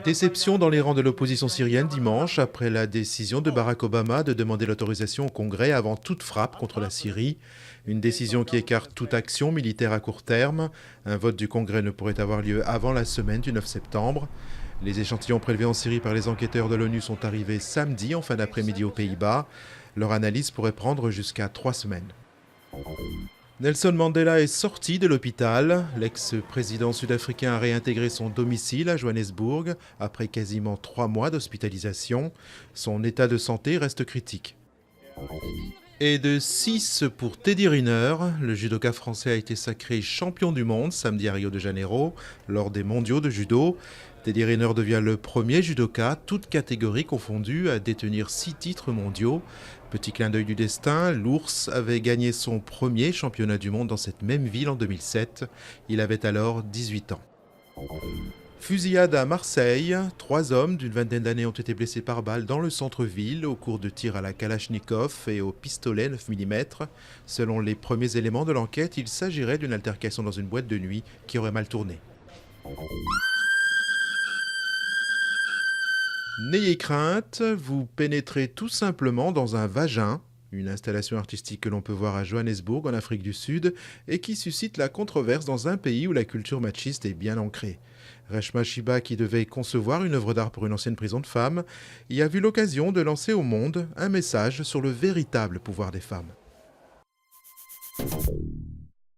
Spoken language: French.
Déception dans les rangs de l'opposition syrienne dimanche après la décision de Barack Obama de demander l'autorisation au Congrès avant toute frappe contre la Syrie. Une décision qui écarte toute action militaire à court terme. Un vote du Congrès ne pourrait avoir lieu avant la semaine du 9 septembre. Les échantillons prélevés en Syrie par les enquêteurs de l'ONU sont arrivés samedi en fin d'après-midi aux Pays-Bas. Leur analyse pourrait prendre jusqu'à 3 semaines. Nelson Mandela est sorti de l'hôpital. L'ex-président sud-africain a réintégré son domicile à Johannesburg après quasiment 3 mois d'hospitalisation. Son état de santé reste critique. Et de 6 pour Teddy Riner, le judoka français a été sacré champion du monde samedi à Rio de Janeiro lors des mondiaux de judo. Teddy Riner devient le premier judoka, toutes catégories confondues, à détenir 6 titres mondiaux. Petit clin d'œil du destin, l'ours avait gagné son premier championnat du monde dans cette même ville en 2007. Il avait alors 18 ans. Fusillade à Marseille. 3 hommes d'une vingtaine d'années ont été blessés par balle dans le centre-ville au cours de tirs à la Kalachnikov et au pistolet 9 mm. Selon les premiers éléments de l'enquête, il s'agirait d'une altercation dans une boîte de nuit qui aurait mal tourné. N'ayez crainte, vous pénétrez tout simplement dans un vagin, une installation artistique que l'on peut voir à Johannesburg en Afrique du Sud et qui suscite la controverse dans un pays où la culture machiste est bien ancrée. Reshma Shiba, qui devait concevoir une œuvre d'art pour une ancienne prison de femmes, y a vu l'occasion de lancer au monde un message sur le véritable pouvoir des femmes.